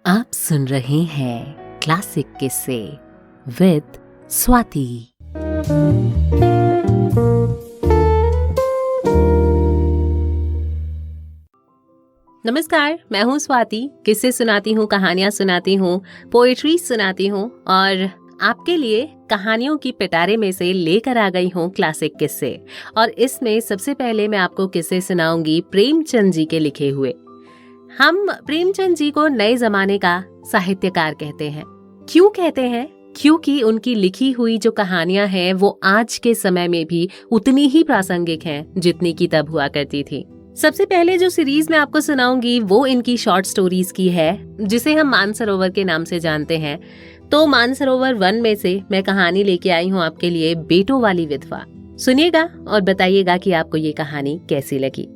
आप सुन रहे हैं क्लासिक किस्से विद स्वाति। नमस्कार, मैं हूँ स्वाति। किस्से सुनाती हूँ, कहानियाँ सुनाती हूँ, पोएट्री सुनाती हूँ और आपके लिए कहानियों की पिटारे में से लेकर आ गई हूँ क्लासिक किस्से। और इसमें सबसे पहले मैं आपको किस्से सुनाऊंगी प्रेमचंद जी के लिखे हुए। हम प्रेमचंद जी को नए जमाने का साहित्यकार कहते हैं। क्यों कहते हैं? क्योंकि उनकी लिखी हुई जो कहानियां हैं वो आज के समय में भी उतनी ही प्रासंगिक हैं जितनी की तब हुआ करती थी। सबसे पहले जो सीरीज मैं आपको सुनाऊंगी वो इनकी शॉर्ट स्टोरीज की है, जिसे हम मानसरोवर के नाम से जानते हैं। तो मानसरोवर 1 में से मैं कहानी लेके आई हूँ आपके लिए, बेटों वाली विधवा। सुनिएगा और बताइएगा कि आपको ये कहानी कैसी लगी।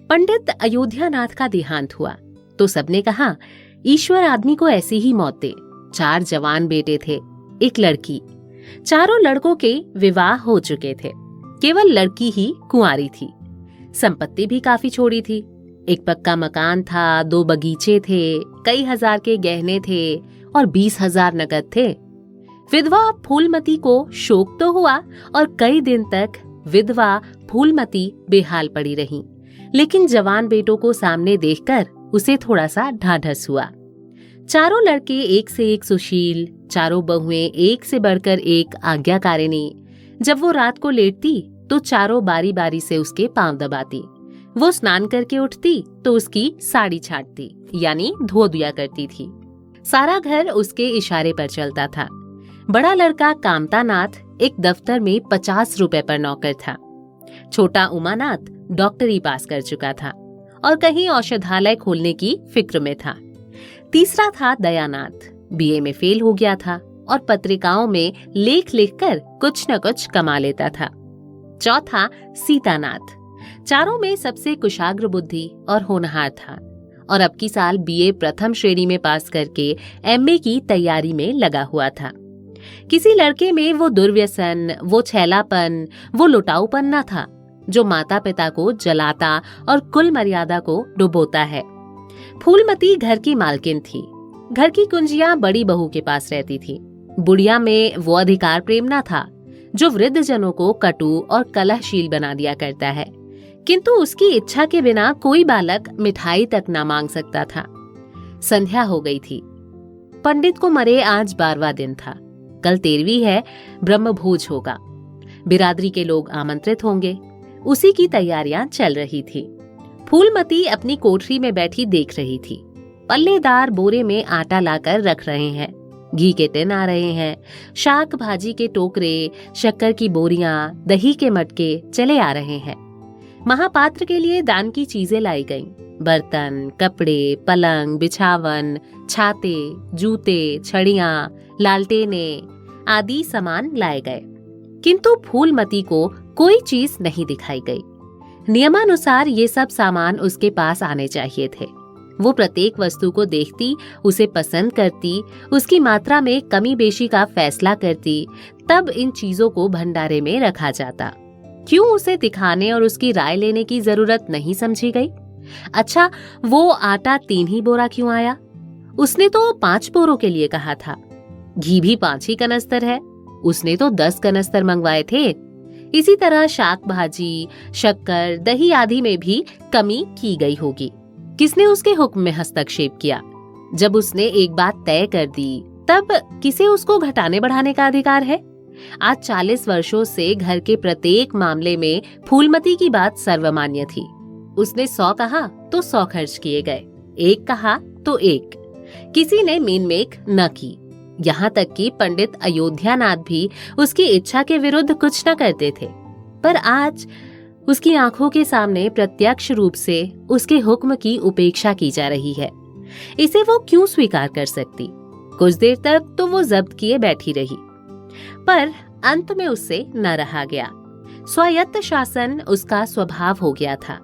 पंडित अयोध्यानाथ का देहांत हुआ तो सबने कहा, ईश्वर आदमी को ऐसी ही मौत दे। 4 जवान बेटे थे, एक लड़की। चारों लड़कों के विवाह हो चुके थे, केवल लड़की ही कुंवारी थी। संपत्ति भी काफी छोड़ी थी। एक पक्का मकान था, 2 बगीचे थे, कई हजार के गहने थे और 20,000 नकद थे। विधवा फूलमती को शोक तो हुआ और कई दिन तक विधवा फूलमती बेहाल पड़ी रही, लेकिन जवान बेटों को सामने देखकर उसे थोड़ा सा ढाढ़स हुआ। चारों लड़के एक से एक सुशील, चारों बहुएं एक से बढ़कर एक आज्ञाकारिणी। जब वो रात को लेटती तो चारों बारी बारी से उसके पांव दबाती। वो स्नान करके उठती तो उसकी साड़ी छाटती, यानी धो दिया करती थी। सारा घर उसके इशारे पर चलता था। बड़ा लड़का कामतानाथ एक दफ्तर में 50 रुपए पर नौकर था। छोटा उमानाथ डॉक्टरी पास कर चुका था और कहीं औषधालय खोलने की फिक्र में था। तीसरा था दयानाथ, बीए में फेल हो गया था और पत्रिकाओं में लेख लिखकर कुछ न कुछ कमा लेता था। चौथा सीतानाथ, चारों में सबसे कुशाग्र बुद्धि और होनहार था और अब की साल बीए प्रथम श्रेणी में पास करके एमए की तैयारी में लगा हुआ था। किसी लड़के में वो दुर्व्यसन, वो छैलापन, वो लुटाऊपन न था जो माता पिता को जलाता और कुल मर्यादा को डुबोता है। फूलमती घर की मालकिन थी। घर की कुंजियां बड़ी बहू के पास रहती थी। बुढ़िया में वो अधिकार प्रेम न था जो वृद्ध जनों को कटु और कलहशील बना दिया करता है, किंतु उसकी इच्छा के बिना कोई बालक मिठाई तक न मांग सकता था। संध्या हो गई थी। पंडित को मरे आज 12वां दिन था। कल 13वीं है, ब्रह्मभोज होगा। बिरादरी के लोग आमंत्रित होंगे। उसी की तैयारियां चल रही थी। फूलमती अपनी कोठरी में बैठी देख रही थी। पल्लेदार बोरे में आटा लाकर रख रहे हैं, घी के टिन आ रहे हैं, शाक भाजी के टोकरे, शक्कर की बोरियां, दही के मटके चले आ रहे हैं। महापात्र के लिए दान की चीजें लाई गईं। बर्तन, कपड़े, पलंग, बिछावन, छाते, जूते, छड़ियां, लालटेने आदि सामान लाए गए, किंतु फूलमती को कोई चीज नहीं दिखाई गई। नियमानुसार ये सब सामान उसके पास आने चाहिए थे। वो प्रत्येक वस्तु को देखती, उसे पसंद करती, उसकी मात्रा में कमी बेशी का फैसला करती, तब इन चीजों को भंडारे में रखा जाता। क्यों उसे दिखाने और उसकी राय लेने की जरूरत नहीं समझी गई? अच्छा, वो आटा 3 ही बोरा क्यों आया? उसने तो 5 बोरों के लिए कहा था। घी भी 5 ही कनस्तर है, उसने तो 10 कनस्तर मंगवाए थे। इसी तरह शाक भाजी, शक्कर, दही आदि में भी कमी की गई होगी। किसने उसके हुक्म में हस्तक्षेप किया? जब उसने एक बात तय कर दी, तब किसे उसको घटाने बढ़ाने का अधिकार है? आज 40 वर्षों से घर के प्रत्येक मामले में फूलमती की बात सर्वमान्य थी। उसने 100 कहा तो 100 खर्च किए गए, 1 कहा तो 1। किसी ने मीनमेख न की। यहाँ तक कि पंडित अयोध्यानाथ भी उसकी इच्छा के विरुद्ध कुछ न करते थे। पर आज उसकी आंखों के सामने प्रत्यक्ष रूप से उसके हुक्म की उपेक्षा की जा रही है। इसे वो क्यों स्वीकार कर सकती? कुछ देर तक तो वो जब्त किए बैठी रही, पर अंत में उससे न रहा गया। स्वायत्त शासन उसका स्वभाव हो गया था।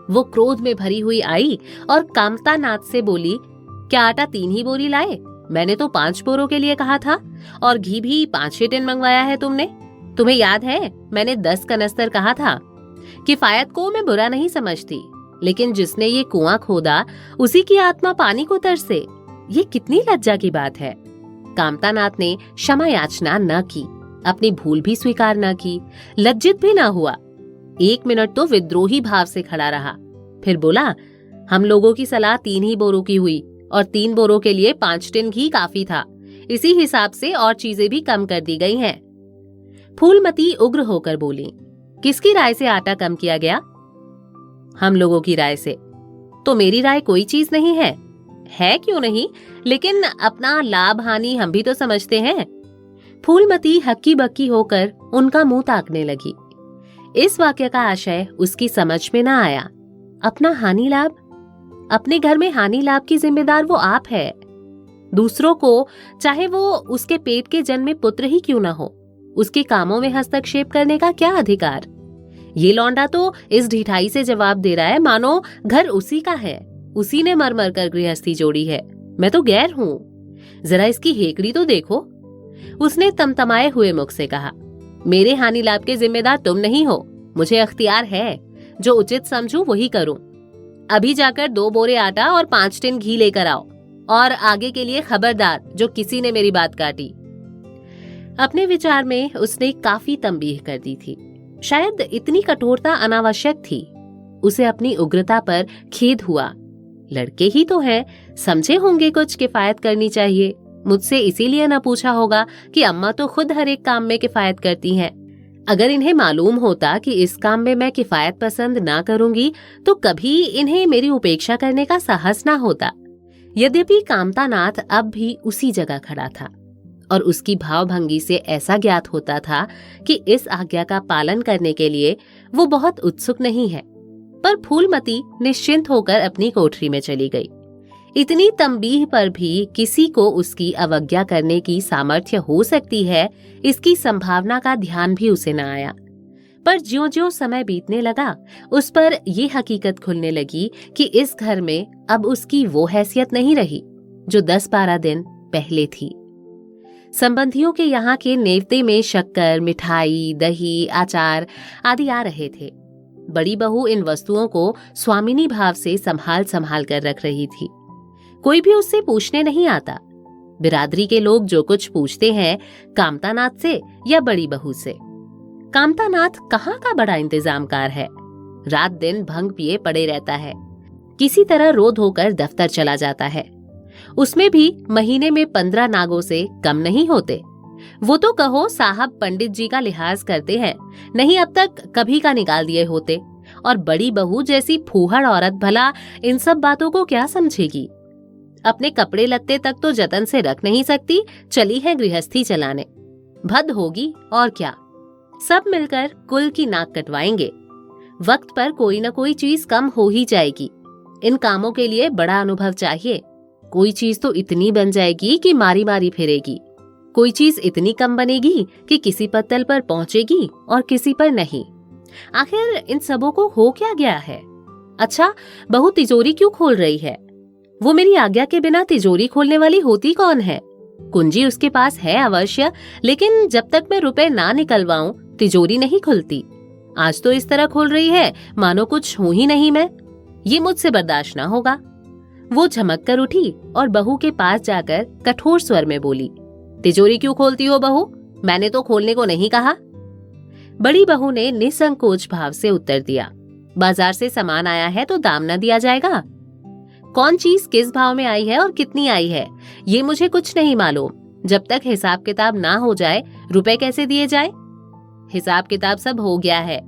वो क्रोध में भरी हुई आई और कामतानाथ से बोली, क्या आटा 3 ही बोरी लाए? मैंने तो 5 बोरों के लिए कहा था और घी भी 5 ही टिन मंगवाया है तुमने। तुम्हें याद है मैंने 10 कनस्तर कहा था। किफायत को मैं बुरा नहीं समझती, लेकिन जिसने ये कुआं खोदा उसी की आत्मा पानी को तरसे। ये कितनी लज्जा की बात है। कामतानाथ ने क्षमा याचना न की, अपनी भूल भी स्वीकार न की, लज्जित भी न हुआ। 1 मिनट तो विद्रोही भाव से खड़ा रहा, फिर बोला, हम लोगों की सलाह 3 ही बोरों की हुई और 3 बोरों के लिए 5 टिन घी काफी था। इसी हिसाब से और चीजें भी कम कर दी गई हैं। फूलमती उग्र होकर बोली, किसकी राय से आटा कम किया गया? हम लोगों की राय से। तो मेरी राय कोई चीज नहीं है? है क्यों नहीं, लेकिन अपना लाभ हानि हम भी तो समझते हैं। फूलमती हक्की बक्की होकर उनका मुंह ताकने लगी। इस वाक्य का आशय उसकी समझ में ना आया। अपना हानि लाभ? अपने घर में हानि लाभ की जिम्मेदार वो आप है। दूसरों को, चाहे वो उसके पेट के जन्मे पुत्र ही क्यों ना हो, उसके कामों में हस्तक्षेप करने का क्या अधिकार? ये लौंडा तो इस ढिठाई से जवाब दे रहा है मानो घर उसी का है, उसी ने मर मर कर गृहस्थी जोड़ी है, मैं तो गैर हूं। जरा इसकी हेकड़ी तो देखो। उसने तमतमाए हुए मुख से कहा, मेरे हानि लाभ के जिम्मेदार तुम नहीं हो, मुझे अख्तियार है, जो उचित समझूं वही करूं। अभी जाकर 2 बोरे आटा और 5 टिन घी लेकर आओ, और आगे के लिए खबरदार जो किसी ने मेरी बात काटी। अपने विचार में उसने काफी तंबीह कर दी थी। शायद इतनी कठोरता अनावश्यक थी। उसे अपनी उग्रता पर खेद हुआ। लड़के ही तो हैं, समझे होंगे कुछ किफायत करनी चाहिए। मुझसे इसीलिए न पूछा होगा कि अम्मा तो खुद हर एक काम में किफायत करती हैं। अगर इन्हें मालूम होता कि इस काम में मैं किफायत पसंद ना करूंगी तो कभी इन्हें मेरी उपेक्षा करने का साहस ना होता। यद्यपि कामतानाथ अब भी उसी जगह खड़ा था और उसकी भावभंगी से ऐसा ज्ञात होता था कि इस आज्ञा का पालन करने के लिए वो बहुत उत्सुक नहीं है। पर फूलमती निश्चिंत होकर अपनी कोठरी में चली गई। इतनी तंबीह पर भी किसी को उसकी अवज्ञा करने की सामर्थ्य हो सकती है, इसकी संभावना का ध्यान भी उसे न आया। पर ज्यों-ज्यों समय बीतने लगा, उस पर यह हकीकत खुलने लगी कि इस घर में अब उसकी वो हैसियत नहीं रही जो 10-12 दिन पहले थी। संबंधियों के यहाँ के नेवते में शक्कर, मिठाई, दही, अचार आदि आ रहे थे। बड़ी बहू इन वस्तुओं को स्वामिनी भाव से संभाल संभाल कर रख रही थी। कोई भी उससे पूछने नहीं आता। बिरादरी के लोग जो कुछ पूछते हैं, कामतानाथ से या बड़ी बहू से। कामतानाथ कहाँ का बड़ा इंतजामकार है। रात दिन भंग पिए पड़े रहता है, किसी तरह रो धोकर दफ्तर चला जाता है। उसमें भी महीने में 15 नागों से कम नहीं होते। वो तो कहो साहब पंडित जी का लिहाज करते हैं, नहीं अब तक कभी का निकाल दिए होते। और बड़ी बहू जैसी फूहड़ औरत भला इन सब बातों को क्या समझेगी। अपने कपड़े लत्ते तक तो जतन से रख नहीं सकती, चली है गृहस्थी चलाने। भद होगी और क्या। सब मिलकर कुल की नाक कटवाएंगे। वक्त पर कोई न कोई चीज कम हो ही जाएगी। इन कामों के लिए बड़ा अनुभव चाहिए। कोई चीज तो इतनी बन जाएगी कि मारी मारी फिरेगी। कोई चीज इतनी कम बनेगी कि किसी पत्तल पर पहुंचेगी और किसी पर नहीं। आखिर इन सबों को हो क्या गया है? अच्छा, बहू तिजोरी क्यों खोल रही है? वो मेरी आज्ञा के बिना तिजोरी खोलने वाली होती कौन है? कुंजी उसके पास है अवश्य, लेकिन जब तक मैं रुपए ना निकलवाऊं तिजोरी नहीं खुलती। आज तो इस तरह खोल रही है मानो कुछ हूं ही नहीं मैं। ये मुझसे बर्दाश्त ना होगा। वो झमक कर उठी और बहू के पास जाकर कठोर स्वर में बोली, तिजोरी क्यों खोलती हो बहू? मैंने तो खोलने को नहीं कहा। बड़ी बहू ने निसंकोच भाव से उत्तर दिया, बाजार से सामान आया है तो दाम न दिया जाएगा? कौन चीज किस भाव में आई है और कितनी आई है ये मुझे कुछ नहीं मालूम। जब तक हिसाब किताब ना हो जाए रुपए कैसे दिए जाए? हिसाब किताब सब हो गया है।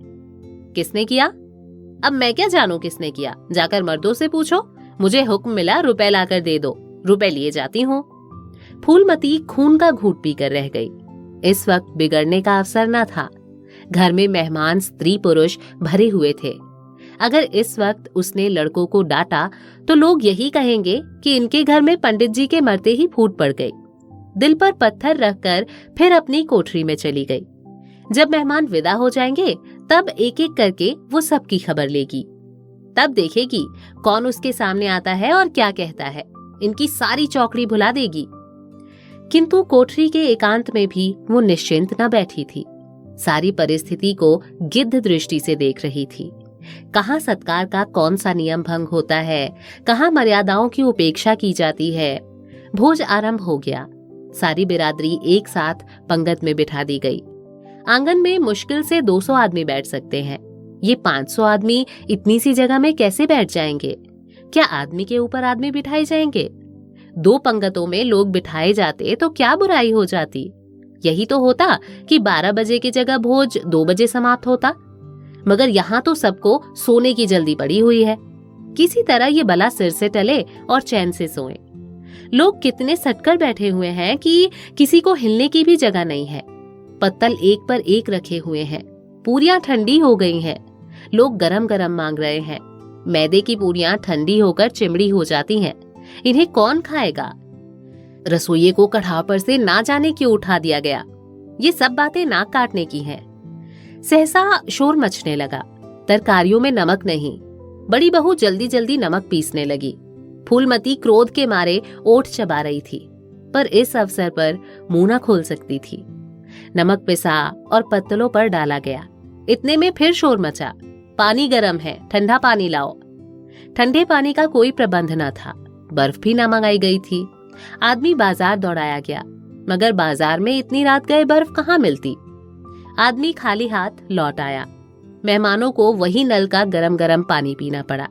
किसने किया? अब मैं क्या जानूं किसने किया, जाकर मर्दों से पूछो। मुझे हुक्म मिला रुपए लाकर दे दो, रुपए लिए जाती हूँ। फूलमती खून का घूंट पीकर रह गई। इस वक्त बिगड़ने का अवसर न था। घर में मेहमान स्त्री पुरुष भरे हुए थे। अगर इस वक्त उसने लड़कों को डांटा तो लोग यही कहेंगे कि इनके घर में पंडित जी के मरते ही फूट पड़ गई। दिल पर पत्थर रखकर फिर अपनी कोठरी में चली गई। जब मेहमान विदा हो जाएंगे तब एक एक करके वो सबकी खबर लेगी। तब देखेगी कौन उसके सामने आता है और क्या कहता है। इनकी सारी चौकड़ी भुला देगी। किंतु कोठरी के एकांत में भी वो निश्चिंत न बैठी थी। सारी परिस्थिति को गिद्ध दृष्टि से देख रही थी। कहाँ सत्कार का कौन सा नियम भंग होता है, कहाँ मर्यादाओं की उपेक्षा की जाती है। भोज आरंभ हो गया। सारी बिरादरी एक साथ पंगत में बिठा दी गई। आंगन में मुश्किल से 200 आदमी बैठ सकते हैं। ये 500 आदमी इतनी सी जगह में कैसे बैठ जाएंगे? क्या आदमी के ऊपर आदमी बिठाए जाएंगे? 2 पंगतों में लोग बिठाए जाते तो क्या बुराई हो जाती? यही तो होता कि 12 बजे की जगह भोज 2 बजे समाप्त होता। मगर यहाँ तो सबको सोने की जल्दी पड़ी हुई है। किसी तरह ये बला सिर से टले और चैन से सोएं। लोग कितने सटकर बैठे हुए हैं कि किसी को हिलने की भी जगह नहीं है। पत्तल एक पर एक रखे हुए हैं। पूरियां ठंडी हो गई हैं। लोग गरम गरम मांग रहे हैं। मैदे की पूरियां ठंडी होकर चिमड़ी हो जाती हैं। इन्हें कौन खाएगा? रसोइये को कढ़ाव पर से ना जाने क्यों उठा दिया गया। ये सब बातें नाक काटने की हैं। सहसा शोर मचने लगा। तरकारियों में नमक नहीं। बड़ी बहू जल्दी जल्दी नमक पीसने लगी। फूलमती क्रोध के मारे ओठ चबा रही थी, पर इस अवसर पर मुंह न खोल सकती थी। नमक पिसा और पत्तलों पर डाला गया। इतने में फिर शोर मचा। पानी गरम है, ठंडा पानी लाओ। ठंडे पानी का कोई प्रबंध न था। बर्फ भी न मंगाई गई थी। आदमी बाजार दौड़ाया गया, मगर बाजार में इतनी रात गए बर्फ कहाँ मिलती। आदमी खाली हाथ लौट आया। मेहमानों को वही नल का गरम गरम पानी पीना पड़ा।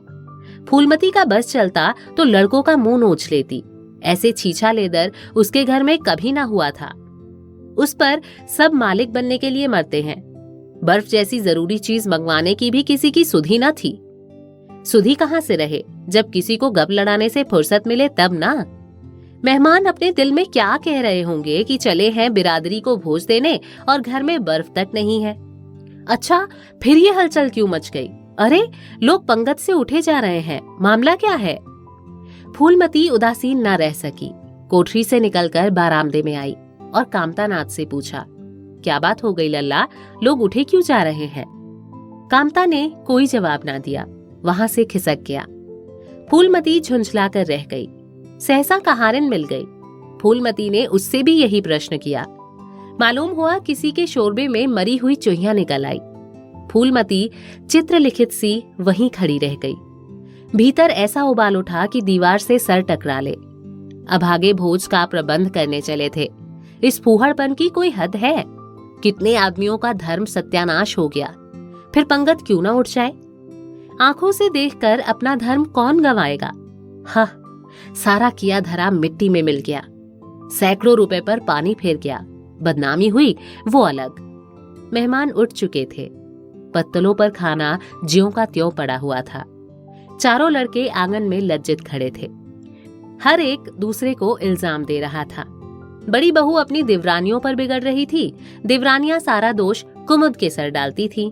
फूलमती का बस चलता तो लड़कों का मुंह नोच लेती। ऐसे छीछा लेदर उसके घर में कभी ना हुआ था। उस पर सब मालिक बनने के लिए मरते हैं। बर्फ जैसी जरूरी चीज मंगवाने की भी किसी की सुधि न थी। सुधि कहाँ से रहे? जब किसी को गप लड़ाने से फुर्सत मिले तब ना। मेहमान अपने दिल में क्या कह रहे होंगे कि चले हैं बिरादरी को भोज देने और घर में बर्फ तक नहीं है। अच्छा, फिर ये हलचल क्यों मच गई? अरे, लोग पंगत से उठे जा रहे हैं। मामला क्या है? फूलमती उदासीन न रह सकी। कोठरी से निकलकर बारामदे में आई और कामतानाथ से पूछा, क्या बात हो गई लल्ला? लोग उठे क्यों जा रहे हैं? कामता ने कोई जवाब ना दिया। वहां से खिसक गया। फूलमती झुंझलाकर रह गई। सहसा कहारिन मिल गई। फूलमती ने उससे भी यही प्रश्न किया। मालूम हुआ किसी के शोरबे में मरी हुई चूहिया निकल आई। फूलमती चित्रलिखित सी वहीं खड़ी रह गई। भीतर ऐसा उबाल उठा कि दीवार से सर टकरा ले। अभागे भोज का प्रबंध करने चले थे। इस फूहड़पन की कोई हद है? कितने आदमियों का धर्म सत्यानाश हो गया। फिर पंगत क्यों ना उठ जाए? आंखों से देखकर अपना धर्म कौन गंवाएगा? हाँ, सारा किया धरा मिट्टी में मिल गया। सैकड़ों रुपए पर पानी फेर गया। बदनामी हुई वो अलग। मेहमान उठ चुके थे। पत्तलों पर खाना ज्यों का त्यों पड़ा हुआ था। चारों लड़के आंगन में लज्जित खड़े थे। हर एक दूसरे को इल्जाम दे रहा था। बड़ी बहू अपनी दिवरानियों पर बिगड़ रही थी। दिवरानियां सारा दोष कुमुद के सर डालती थी।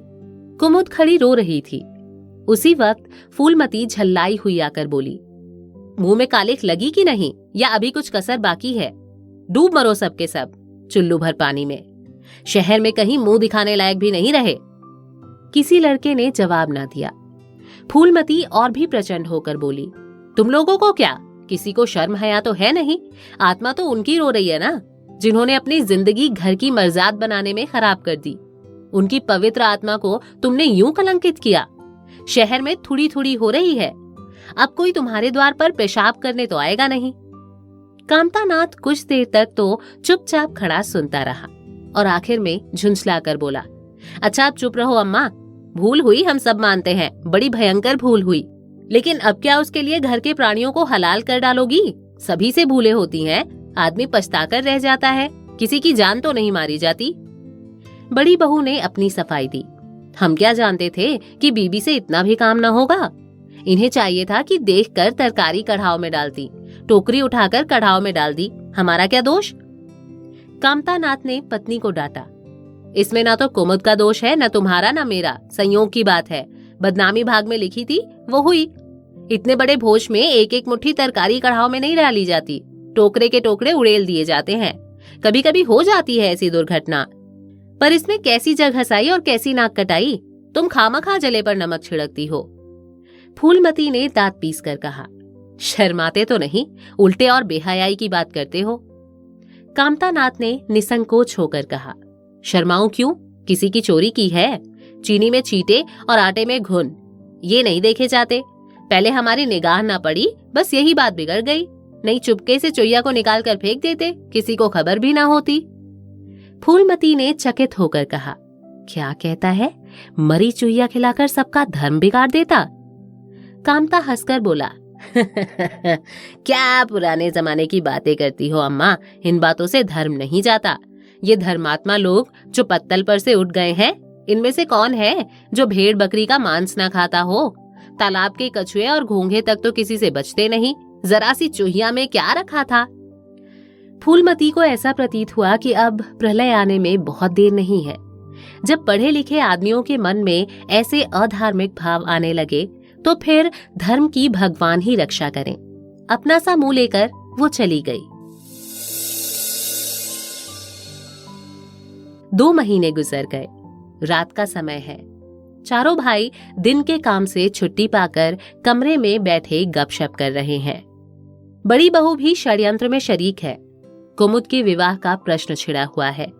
कुमुद खड़ी रो रही थी। उसी वक्त फूलमती झल्लाई हुई आकर बोली, मुंह में कालिख लगी कि नहीं, या अभी कुछ कसर बाकी है? डूब मरो सबके सब चुल्लू भर पानी में। शहर में कहीं मुंह दिखाने लायक भी नहीं रहे। किसी लड़के ने जवाब ना दिया। फूलमती और भी प्रचंड होकर बोली, तुम लोगों को क्या, किसी को शर्म हया तो है नहीं? आत्मा तो उनकी रो रही है ना, जिन्होंने अपनी जिंदगी घर की मर्जाद बनाने में खराब कर दी। उनकी पवित्र आत्मा को तुमने यूं कलंकित किया। शहर में थोड़ी थोड़ी हो रही है। अब कोई तुम्हारे द्वार पर पेशाब करने तो आएगा नहीं। कामतानाथ कुछ देर तक तो चुपचाप खड़ा सुनता रहा और आखिर में झुंझलाकर बोला, अच्छा अब चुप रहो अम्मा। भूल हुई, हम सब मानते हैं, बड़ी भयंकर भूल हुई। लेकिन अब क्या उसके लिए घर के प्राणियों को हलाल कर डालोगी? सभी से भूलें होती हैं। आदमी पछताकर रह जाता है। किसी की जान तो नहीं मारी जाती। बड़ी बहू ने अपनी सफाई दी। हम क्या जानते थे कि बीबी से इतना भी काम न होगा। इन्हें चाहिए था कि देखकर तरकारी कढ़ाव में डालती, टोकरी उठाकर कढ़ाव में डाल दी। हमारा क्या दोष? कामतानाथ ने पत्नी को डांटा, इसमें ना तो कुमुद का दोष है, न तुम्हारा न मेरा। संयोग की बात है। बदनामी भाग में लिखी थी वो हुई। इतने बड़े भोज में एक एक मुट्ठी तरकारी कढ़ाव में नहीं डाली जाती। टोकरे के टोकरे उड़ेल दिए जाते हैं। कभी कभी हो जाती है ऐसी दुर्घटना, पर इसमें कैसी जग हंसाई और कैसी नाक कटाई। तुम खामखा जले पर नमक छिड़कती हो। फूलमती ने दांत पीस कर कहा, शर्माते तो नहीं, उल्टे और बेहयाई की बात करते हो। कामतानाथ ने निसंकोच होकर कहा, शर्माऊं क्यों? किसी की चोरी की है? चीनी में चींटे और आटे में घुन, ये नहीं देखे जाते। पहले हमारी निगाह ना पड़ी, बस यही बात बिगड़ गई। नहीं चुपके से चुईया को निकाल कर फेंक देते, किसी को खबर भी ना होती। फूलमती ने चकित होकर कहा, क्या कहता है? मरी चुईया खिलाकर सबका धर्म बिगाड़ देता? कामता हंसकर बोला, क्या पुराने जमाने की बातें करती हो अम्मा, इन बातों से धर्म नहीं जाता। ये धर्मात्मा लोग जो पत्तल पर से उठ गए हैं, इनमें से कौन है जो भेड़ बकरी का मांस ना खाता हो? तालाब के कछुए और घोंघे तक तो किसी से बचते नहीं, जरा सी चूहिया में क्या रखा था? फूलमती को ऐसा प्रतीत हुआ कि अब प्रलय आने में बहुत देर नहीं है। जब पढ़े लिखे आदमियों के मन में ऐसे अधार्मिक भाव आने लगे तो फिर धर्म की भगवान ही रक्षा करें। अपना सा मुंह लेकर वो चली गई। 2 महीने गुजर गए। रात का समय है। चारों भाई दिन के काम से छुट्टी पाकर कमरे में बैठे गपशप कर रहे हैं। बड़ी बहू भी षड्यंत्र में शरीक है। कुमुद के विवाह का प्रश्न छिड़ा हुआ है।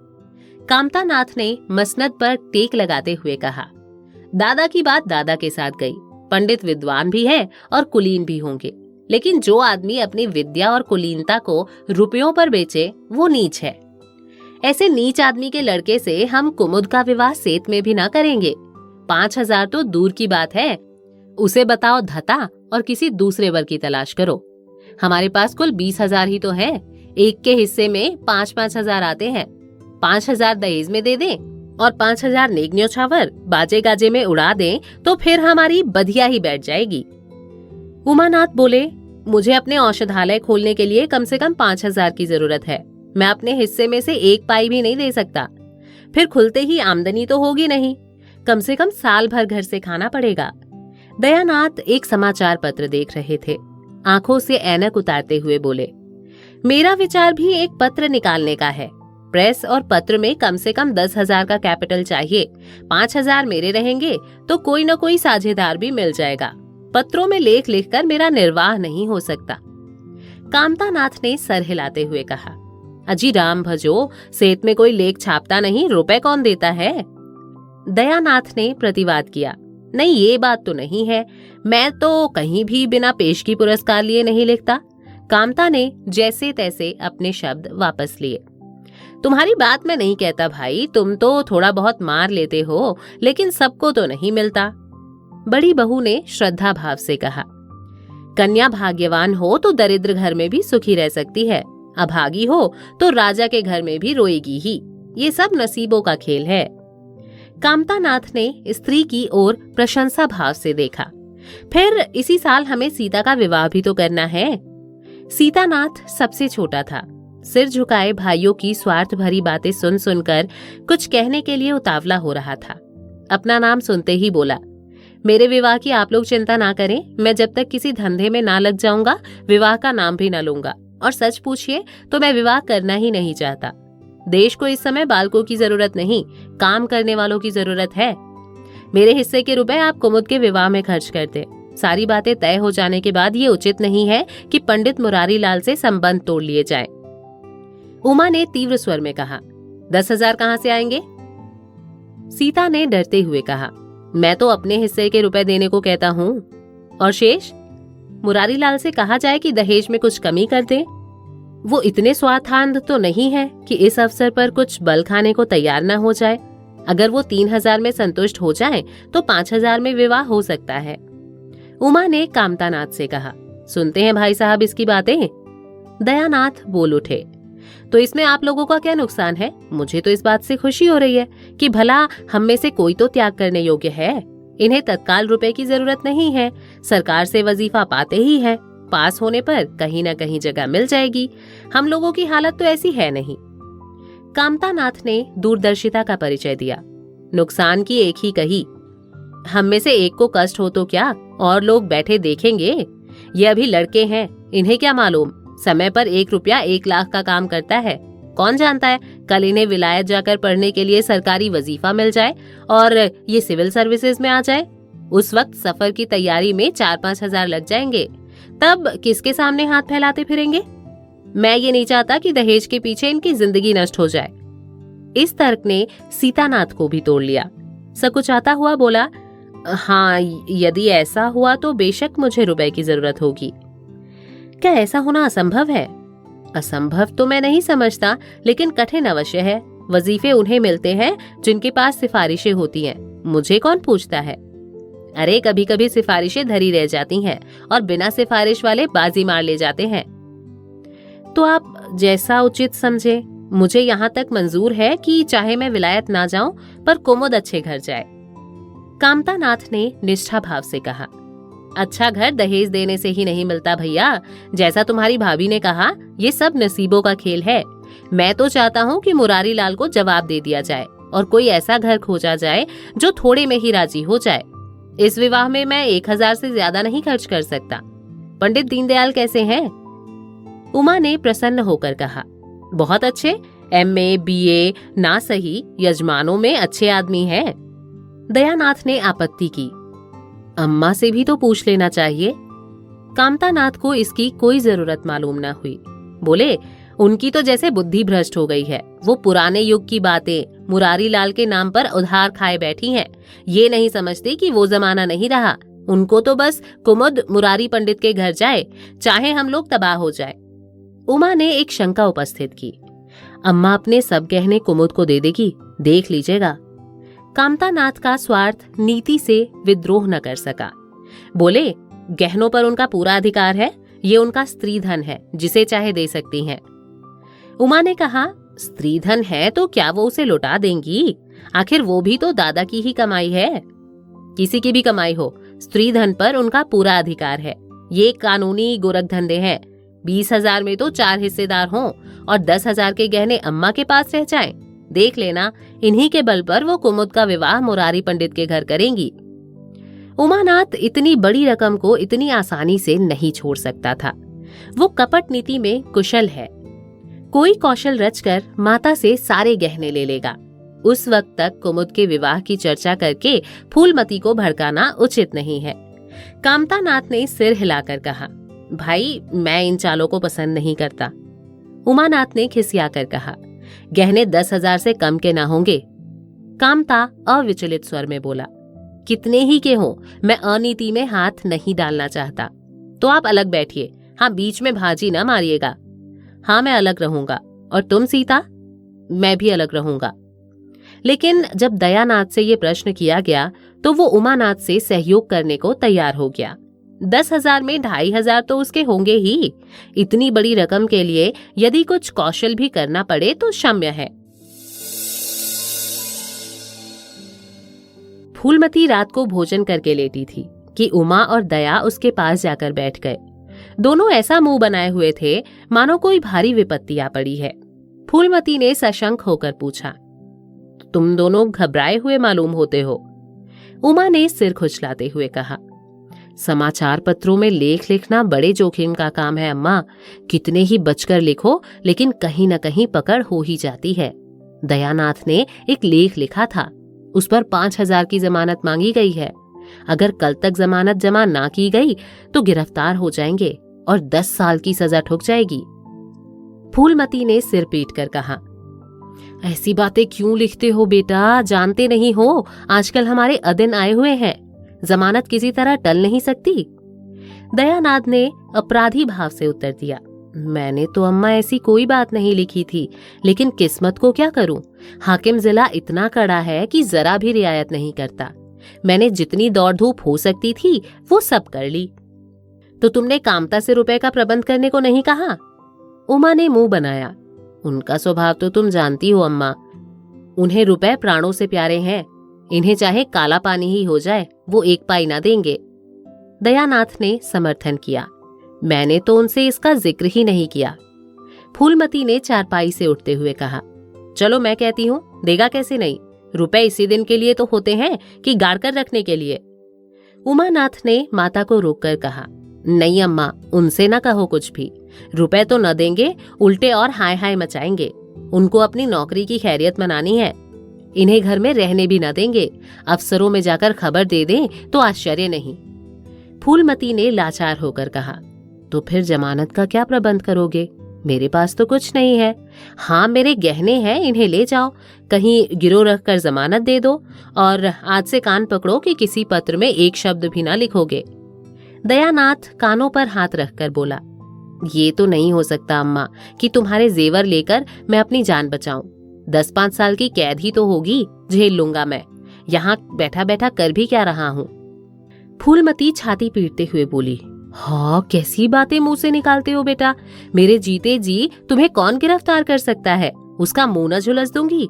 कामता नाथ ने मसनद पर टेक लगाते हुए कहा, दादा की बात दादा के साथ गई। पंडित विद्वान भी है और कुलीन भी होंगे, लेकिन जो आदमी अपनी विद्या और कुलीनता को रुपयों पर बेचे वो नीच है। ऐसे नीच आदमी के लड़के से हम कुमुद का विवाह सेत में भी ना करेंगे। 5,000 तो दूर की बात है, उसे बताओ धता और किसी दूसरे वर की तलाश करो। हमारे पास कुल 20,000 ही तो है। एक के हिस्से में 5-5 हजार आते हैं। 5,000 दहेज में दे दें और 5,000 नेक न्योछावर बाजे गाजे में उड़ा दें तो फिर हमारी बधिया ही बैठ जाएगी। उमानाथ बोले, मुझे अपने औषधालय खोलने के लिए कम से कम 5,000 की जरूरत है। मैं अपने हिस्से में से 1 पाई भी नहीं दे सकता। फिर खुलते ही आमदनी तो होगी नहीं, कम से कम साल भर घर से खाना पड़ेगा। दयानाथ एक समाचार पत्र देख रहे थे। आंखों से ऐनक उतारते हुए बोले, मेरा विचार भी एक पत्र निकालने का है। प्रेस और पत्र में कम से कम 10,000 का कैपिटल चाहिए। 5,000 मेरे रहेंगे तो कोई न कोई साझेदार भी मिल जाएगा। पत्रों में लेख लिखकर मेरा निर्वाह नहीं हो सकता। कामता नाथ ने सर हिलाते हुए कहा, अजी राम भजो, सेत में कोई लेख छापता नहीं, रुपए कौन देता है? दयानाथ ने प्रतिवाद किया, नहीं ये बात तो नहीं है, मैं तो कहीं भी बिना पेशगी पुरस्कार लिए नहीं लिखता। कामता ने जैसे तैसे अपने शब्द वापस लिए। तुम्हारी बात मैं नहीं कहता भाई, तुम तो थोड़ा बहुत मार लेते हो, लेकिन सबको तो नहीं मिलता। बड़ी बहू ने श्रद्धा भाव से कहा, कन्या भाग्यवान हो तो दरिद्र घर में भी सुखी रह सकती है, अभागी हो तो राजा के घर में भी रोएगी ही। ये सब नसीबों का खेल है। कामता नाथ ने स्त्री की ओर प्रशंसा भाव से देखा। फिर इसी साल हमें सीता का विवाह भी तो करना है। सीतानाथ सबसे छोटा था। सिर झुकाए भाइयों की स्वार्थ भरी बातें सुन सुनकर कुछ कहने के लिए उतावला हो रहा था। अपना नाम सुनते ही बोला, मेरे विवाह की आप लोग चिंता ना करें। मैं जब तक किसी धंधे में ना लग जाऊंगा विवाह का नाम भी ना लूंगा। और सच पूछिए तो मैं विवाह करना ही नहीं चाहता। देश को इस समय बालकों की जरूरत नहीं, काम करने वालों की जरूरत है। मेरे हिस्से के रुपए आप कुमुद के विवाह में खर्च कर दे। सारी बातें तय हो जाने के बाद ये उचित नहीं है कि पंडित मुरारी लाल से संबंध तोड़ लिए जाएं। उमा ने तीव्र स्वर में कहा, 10,000 कहाँ से आएंगे? सीता ने डरते हुए कहा, मैं तो अपने हिस्से के रुपए देने को कहता हूँ। और शेष? मुरारी लाल से कहा जाए कि दहेज में कुछ कमी कर दे। वो इतने स्वार्थांध तो नहीं है कि इस अवसर पर कुछ बल खाने को तैयार न हो जाए। अगर वो 3,000 में संतुष्ट हो जाए तो 5,000 में विवाह हो सकता है। उमा ने कामतानाथ से कहा, सुनते हैं भाई साहब इसकी बातें? दयानाथ बोल उठे, तो इसमें आप लोगों का क्या नुकसान है? मुझे तो इस बात से खुशी हो रही है कि भला हम में से कोई तो त्याग करने योग्य है। इन्हें तत्काल रुपए की जरूरत नहीं है, सरकार से वजीफा पाते ही है। पास होने पर कहीं न कहीं जगह मिल जाएगी। हम लोगों की हालत तो ऐसी है नहीं। कामतानाथ ने दूरदर्शिता का परिचय दिया। नुकसान की एक ही कही, हम में से एक को कष्ट हो तो क्या, और लोग बैठे देखेंगे। ये अभी लड़के हैं, इन्हें क्या मालूम समय पर 1 रुपया 1 लाख का काम करता है। कौन जानता है कल इन्हें विलायत जाकर पढ़ने के लिए सरकारी वजीफा मिल जाए और ये सिविल सर्विसेज में आ जाए। उस वक्त सफर की तैयारी में 4-5 हजार लग जाएंगे। तब किसके सामने हाथ फैलाते फिरेंगे? मैं ये नहीं चाहता कि दहेज के पीछे इनकी जिंदगी नष्ट हो जाए। इस तर्क ने सीतानाथ को भी तोड़ लिया। सकुचाता हुआ बोला, हाँ, यदि ऐसा हुआ तो बेशक मुझे रुपए की जरूरत होगी। क्या ऐसा होना असंभव है? असंभव तो मैं नहीं समझता, लेकिन कठिन अवश्य है। वजीफे उन्हें मिलते हैं जिनके पास सिफारिशें होती हैं, मुझे कौन पूछता है? अरे कभी कभी सिफारिशें धरी रह जाती हैं और बिना सिफारिश वाले बाजी मार ले जाते हैं। तो आप जैसा उचित समझे। मुझे यहाँ तक मंजूर है कि चाहे मैं विलायत ना जाऊं, पर कुमुद अच्छे घर जाए। कामतानाथ ने निष्ठा भाव से कहा, अच्छा घर दहेज देने से ही नहीं मिलता भैया। जैसा तुम्हारी भाभी ने कहा, ये सब नसीबों का खेल है। मैं तो चाहता हूँ कि मुरारी लाल को जवाब दे दिया जाए और कोई ऐसा घर खोजा जाए जो थोड़े में ही राजी हो जाए। इस विवाह में मैं 1000 से ज्यादा नहीं खर्च कर सकता। पंडित दीनदयाल कैसे हैं? उमा ने प्रसन्न होकर कहा, बहुत अच्छे, MA BA ना सही, यजमानों में अच्छे आदमी हैं। दयानाथ ने आपत्ति की, अम्मा से भी तो पूछ लेना चाहिए। कामतानाथ को इसकी कोई जरूरत मालूम न हुई। बोले, उनकी तो जैसे बुद्धि भ्रष्ट हो गई है। वो पुराने युग की बातें मुरारी लाल के नाम पर उधार खाए बैठी हैं। ये नहीं समझती कि वो जमाना नहीं रहा। उनको तो बस कुमुद मुरारी पंडित के घर जाए, चाहे हम लोग तबाह हो जाए। उमा ने एक शंका उपस्थित की, अम्मा अपने सब गहने कुमुद को दे देगी, देख लीजिएगा। कामतानाथ का स्वार्थ नीति से विद्रोह न कर सका। बोले, गहनों पर उनका पूरा अधिकार है, ये उनका स्त्री धन है, जिसे चाहे दे सकती हैं। उमा ने कहा, स्त्री धन है तो क्या वो उसे लौटा देंगी? आखिर वो भी तो दादा की ही कमाई है। किसी की भी कमाई हो, स्त्री धन पर उनका पूरा अधिकार है। ये कानूनी गोरख धंधे हैं। 20,000 में तो 4 हिस्सेदार हों और 10,000 के गहने अम्मा के पास रह जाएं। देख लेना, इन्हीं के बल पर वो कुमुद का विवाह मुरारी पंडित के घर करेंगी। उमानाथ इतनी बड़ी रकम को इतनी आसानी से नहीं छोड़ सकता था। वो कपट नीति में कुशल है। कोई कौशल रचकर माता से सारे गहने ले लेगा। उस वक्त तक कुमुद के विवाह की चर्चा करके फूलमती को भड़काना उचित नहीं है। कामतानाथ ने सिर हिलाकर कहा, भाई मैं इन चालों को पसंद नहीं करता। उमानाथ ने खिसियाकर कहा, गहने 10,000 से कम के ना होंगे। कामता अविचलित स्वर में बोला, कितने ही के हों, मैं अनीति में हाथ नहीं डालना चाहता। तो आप अलग बैठिए। हाँ, बीच में भाजी ना मारिएगा। हाँ, मैं अलग रहूंगा। और तुम सीता? मैं भी अलग रहूंगा। लेकिन जब दयानाथ से ये प्रश्न किया गया तो वो उमानाथ से सहयोग करने को तैयार हो गया। 10,000 में 2,500 तो उसके होंगे ही। इतनी बड़ी रकम के लिए यदि कुछ कौशल भी करना पड़े तो क्षम्य है। फूलमती रात को भोजन करके लेटी थी कि उमा और दया उसके पास जाकर बैठ गए। दोनों ऐसा मुंह बनाए हुए थे मानो कोई भारी विपत्ति आ पड़ी है। फूलमती ने सशंक होकर पूछा, तुम दोनों घबराए हुए मालूम होते हो। उमा ने सिर खुजलाते हुए कहा, समाचार पत्रों में लेख लिखना बड़े जोखिम का काम है अम्मा। कितने ही बचकर लिखो, लेकिन कहीं न कहीं पकड़ हो ही जाती है। दयानाथ ने एक लेख लिखा था, उस पर 5,000 की जमानत मांगी गई है। अगर कल तक जमानत जमा ना की गई तो गिरफ्तार हो जाएंगे और 10 साल की सजा ठुक जाएगी। फूलमती ने सिर पीट कर कहा, ऐसी बातें क्यों लिखते हो बेटा? जानते नहीं हो आजकल हमारे अदिन आए हुए हैं। जमानत किसी तरह टल नहीं सकती। दयानाथ ने अपराधी भाव से उत्तर दिया, मैंने तो अम्मा ऐसी कोई बात नहीं लिखी थी, लेकिन किस्मत को क्या करूं? हाकिम जिला इतना कड़ा है कि जरा भी रियायत नहीं करता। मैंने जितनी दौड़ धूप हो सकती थी वो सब कर ली। तो तुमने कामता से रुपए का प्रबंध करने को नहीं कहा? उमा ने मुंह बनाया। उनका स्वभाव तो तुम जानती हो अम्मा। उन्हें रुपए प्राणों से प्यारे हैं। इन्हें चाहे काला पानी ही हो जाए, वो एक पाई ना देंगे। दयानाथ ने समर्थन किया, मैंने तो उनसे इसका जिक्र ही नहीं किया। फूलमती ने चारपाई से उठते हुए कहा, चलो मैं कहती हूँ, देगा कैसे नहीं? रुपए इसी दिन के लिए तो होते हैं कि गाड़ कर रखने के लिए। उमानाथ ने माता को रोककर कहा, नहीं अम्मा, उनसे ना कहो कुछ भी। रुपए तो न देंगे, उल्टे और हाय हाय मचाएंगे। उनको अपनी नौकरी की खैरियत मनानी है। इन्हें घर में रहने भी न देंगे। अफसरों में जाकर खबर दे दें तो आश्चर्य नहीं। फूलमती ने लाचार होकर कहा, तो फिर जमानत का क्या प्रबंध करोगे? मेरे पास तो कुछ नहीं है। हाँ, मेरे गहने हैं, इन्हें ले जाओ, कहीं गिरो रख कर जमानत दे दो, और आज से कान पकड़ो कि किसी पत्र में एक शब्द भी ना लिखोगे। दयानाथ कानों पर हाथ रखकर बोला, ये तो नहीं हो सकता अम्मा कि तुम्हारे जेवर लेकर मैं अपनी जान बचाऊं। 10-5 साल की कैद ही तो होगी, झेल लूंगा मैं। यहाँ बैठा बैठा कर भी क्या रहा हूँ। फूलमती छाती पीटते हुए बोली, हाँ, कैसी बातें मुंह से निकालते हो बेटा। मेरे जीते जी तुम्हें कौन गिरफ्तार कर सकता है? उसका मुंह न झुलस दूंगी।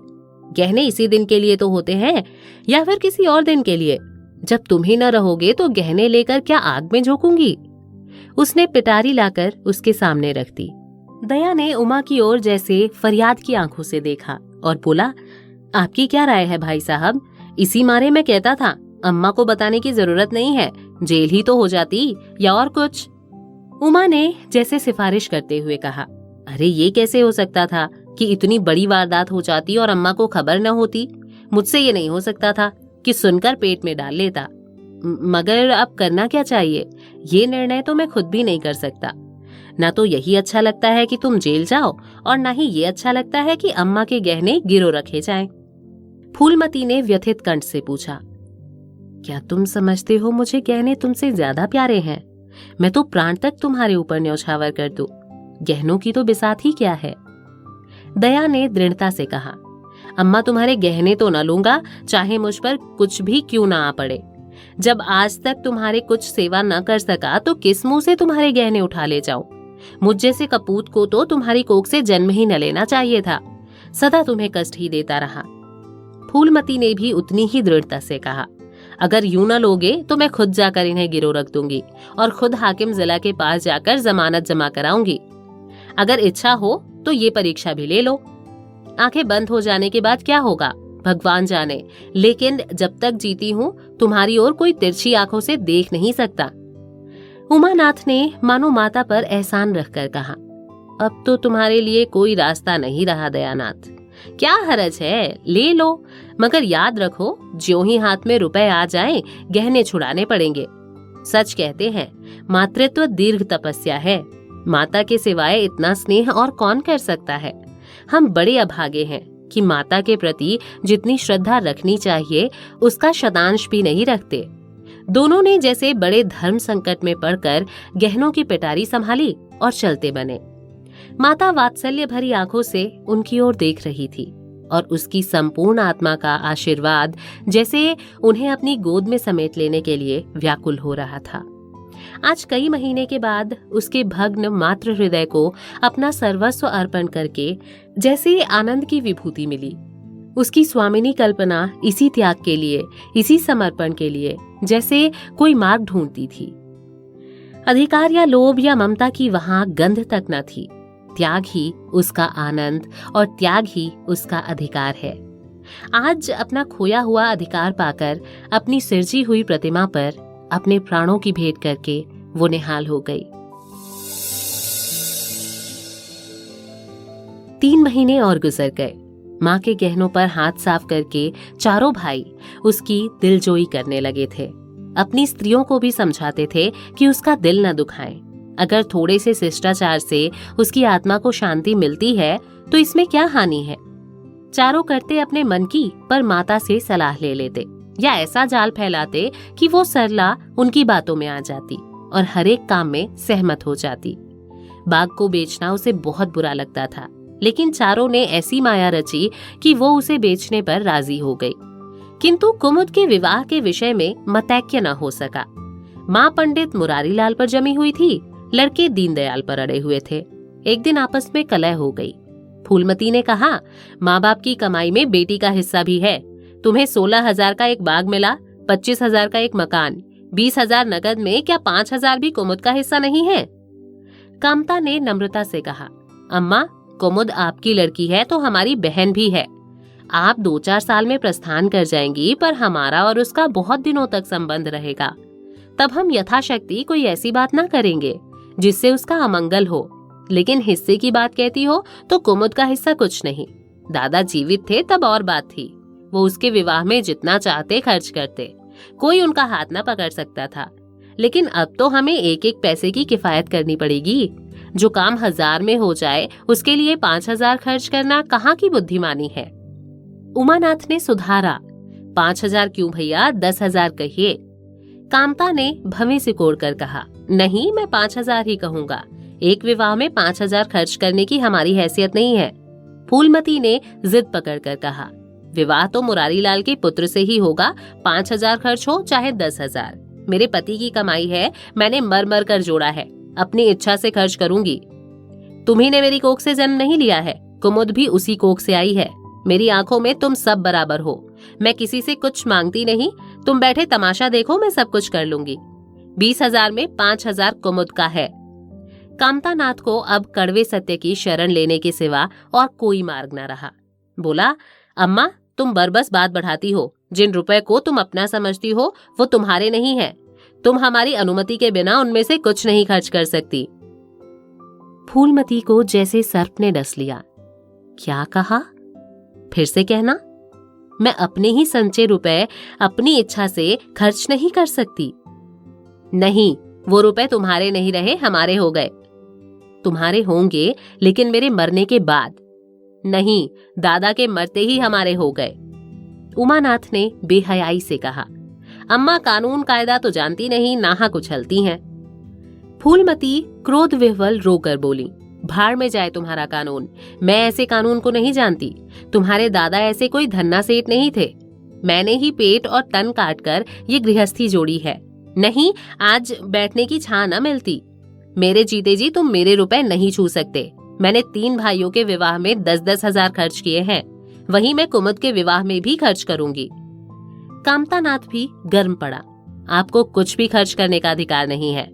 गहने इसी दिन के लिए तो होते हैं, या फिर किसी और दिन के लिए। जब तुम ही न रहोगे तो गहने लेकर क्या आग में झोंकूंगी? उसने पिटारी लाकर उसके सामने रख दी। दया ने उमा की ओर जैसे फरियाद की आंखों से देखा और बोला, आपकी क्या राय है भाई साहब? इसी मारे मैं कहता था, अम्मा को बताने की जरूरत नहीं है, जेल ही तो हो जाती या और कुछ। उमा ने जैसे सिफारिश करते हुए कहा, अरे ये कैसे हो सकता था कि इतनी बड़ी वारदात हो जाती और अम्मा को खबर न होती? मुझसे ये नहीं हो सकता था कि सुनकर पेट में डाल लेता। मगर अब करना क्या चाहिए? ये निर्णय तो मैं खुद भी नहीं कर सकता। ना तो यही अच्छा लगता है कि तुम जेल जाओ, और ना ही ये अच्छा लगता है कि अम्मा के गहने गिरो रखे जाएं। फूलमती ने व्यथित कंठ से पूछा, क्या तुम समझते हो मुझे गहने तुमसे ज्यादा प्यारे हैं? मैं तो प्राण तक तुम्हारे ऊपर न्यौछावर कर दूं। गहनों की तो बिसात ही क्या है। दया ने दृढ़ता से कहा, अम्मा तुम्हारे गहने तो न लूंगा, चाहे मुझ पर कुछ भी क्यों ना आ पड़े। जब आज तक तुम्हारे कुछ सेवा न कर सका तो किस मुंह से तुम्हारे गहने उठा ले जाऊं? मुझ जैसे कपूत को तो तुम्हारी कोख से जन्म ही न लेना चाहिए था। सदा तुम्हें कष्ट ही देता रहा। फूलमती ने भी उतनी ही दृढ़ता से कहा, अगर यूं न लोगे तो मैं खुद जाकर इन्हें गिरो रख दूंगी और खुद हाकिम जिला के पास जाकर जमानत जमा कराऊंगी। अगर इच्छा हो तो ये परीक्षा भी ले लो। आंखें बंद हो जाने के बाद क्या होगा भगवान जाने, लेकिन जब तक जीती हूँ तुम्हारी ओर कोई तिरछी आंखों से देख नहीं सकता। उमानाथ ने मानो माता पर एहसान रखकर कहा, अब तो तुम्हारे लिए कोई रास्ता नहीं रहा दयानाथ। क्या हरज है, ले लो, मगर याद रखो ज्यों ही हाथ में रुपए आ जाएं, गहने छुड़ाने पड़ेंगे। सच कहते हैं मातृत्व दीर्घ तपस्या है। माता के सिवाय इतना स्नेह और कौन कर सकता है। हम बड़े अभागे हैं कि माता के प्रति जितनी श्रद्धा रखनी चाहिए उसका शतांश भी नहीं रखते। दोनों ने जैसे बड़े धर्म संकट में पड़कर गहनों की पिटारी संभाली और चलते बने। माता वात्सल्य भरी आंखों से उनकी ओर देख रही थी और उसकी संपूर्ण आत्मा का आशीर्वाद जैसे उन्हें अपनी गोद में समेट लेने के लिए व्याकुल हो रहा था। आज कई महीने के बाद उसके भग्न मातृ हृदय को अपना सर्वस्व अर्पण करके जैसे आनंद की विभूति मिली। उसकी स्वामिनी कल्पना इसी त्याग के लिए, इसी समर्पण के लिए जैसे कोई मार्ग ढूंढती थी। अधिकार या लोभ या ममता की वहां गंध तक न थी। त्याग ही उसका आनंद और त्याग ही उसका अधिकार है। आज अपना खोया हुआ अधिकार पाकर अपनी सिरजी हुई प्रतिमा पर अपने प्राणों की भेंट करके वो निहाल हो गई। 3 महीने और गुजर गए। माँ के गहनों पर हाथ साफ करके चारों भाई उसकी दिलजोई करने लगे थे। अपनी स्त्रियों को भी समझाते थे कि उसका दिल न दुखाएं। अगर थोड़े से शिष्टाचार से उसकी आत्मा को शांति मिलती है तो इसमें क्या हानि है। चारों करते अपने मन की, पर माता से सलाह ले लेते या ऐसा जाल फैलाते कि वो सरला उनकी बातों में आ जाती और हर एक काम में सहमत हो जाती। बाग को बेचना उसे बहुत बुरा लगता था, लेकिन चारों ने ऐसी माया रची कि वो उसे बेचने पर राजी हो गई। किंतु कुमुद के विवाह के विषय में मतैक्य न हो सका। माँ पंडित मुरारीलाल पर जमी हुई थी, लड़के दीनदयाल पर अड़े हुए थे। एक दिन आपस में कलह हो गई। फूलमती ने कहा, माँ बाप की कमाई में बेटी का हिस्सा भी है। तुम्हें 16,000 का एक बाग मिला, 25,000 का एक मकान, 20,000 नगद में, क्या 5,000 भी कुमुद का हिस्सा नहीं है? कामता ने नम्रता से कहा, अम्मा, कुमुद आपकी लड़की है तो हमारी बहन भी है। आप 2-4 साल में प्रस्थान कर जाएंगी, पर हमारा और उसका बहुत दिनों तक संबंध रहेगा। तब हम यथाशक्ति कोई ऐसी बात ना करेंगे जिससे उसका अमंगल हो। लेकिन हिस्से की बात कहती हो तो कुमुद का हिस्सा कुछ नहीं। दादा जीवित थे तब और बात थी, वो उसके विवाह में जितना चाहते खर्च करते, कोई उनका हाथ ना पकड़ सकता था। लेकिन अब तो हमें एक एक पैसे की किफायत करनी पड़ेगी। जो काम 1000 में हो जाए उसके लिए 5000 खर्च करना कहाँ की बुद्धिमानी है। उमानाथ ने सुधारा, 5000 क्यों भैया, 10,000 कहिए। कामता ने भवें सिकोड़ कर कहा, नहीं मैं 5000 ही कहूंगा, एक विवाह में 5000 खर्च करने की हमारी हैसियत नहीं है। फूलमती ने जिद पकड़कर कहा, विवाह तो मुरारी लाल के पुत्र से ही होगा, 5000 खर्च हो चाहे 10,000, मेरे पति की कमाई है, मैंने मर मर कर जोड़ा है, अपनी इच्छा से खर्च करूंगी। तुम्ही ने मेरी कोख से जन्म नहीं लिया है, कुमुद भी उसी कोख से आई है, मेरी आंखों में तुम सब बराबर हो, मैं किसी से कुछ मांगती नहीं, तुम बैठे तमाशा देखो, मैं सब कुछ कर लूंगी। 20,000 में 5,000 कुमुद का है। कामता नाथ को अब कड़वे सत्य की शरण लेने के सिवा और कोई मार्ग न रहा। बोला, अम्मा तुम बरबस बात बढ़ाती हो, जिन रुपए को तुम अपना समझती हो वो तुम्हारे नहीं है, तुम हमारी अनुमति के बिना उनमें से कुछ नहीं खर्च कर सकती। फूलमती को जैसे सर्प ने डस लिया। क्या कहा? फिर से कहना। मैं अपने ही संचय रुपए अपनी इच्छा से खर्च नहीं कर सकती। नहीं, वो रुपए तुम्हारे नहीं रहे, हमारे हो गए। तुम्हारे होंगे लेकिन मेरे मरने के बाद। नहीं, दादा के मरते ही हमारे हो गए। उमानाथ ने बेहयाई से कहा, अम्मा कानून कायदा तो जानती नहीं, नाहक उछलती हैं। फूलमती क्रोध विह्वल रोकर बोली, भाड़ में जाए तुम्हारा कानून, मैं ऐसे कानून को नहीं जानती, तुम्हारे दादा ऐसे कोई धन्ना सेठ नहीं थे, मैंने ही पेट और तन काटकर ये गृहस्थी जोड़ी है, नहीं आज बैठने की छां न मिलती। मेरे जीते जी तुम मेरे रुपए नहीं छू सकते, मैंने 3 भाइयों के विवाह में 10-10 हजार खर्च किए हैं, वही मैं कुमुद के विवाह में भी खर्च करूंगी। कामतानाथ भी गर्म पड़ा, आपको कुछ भी खर्च करने का अधिकार नहीं है।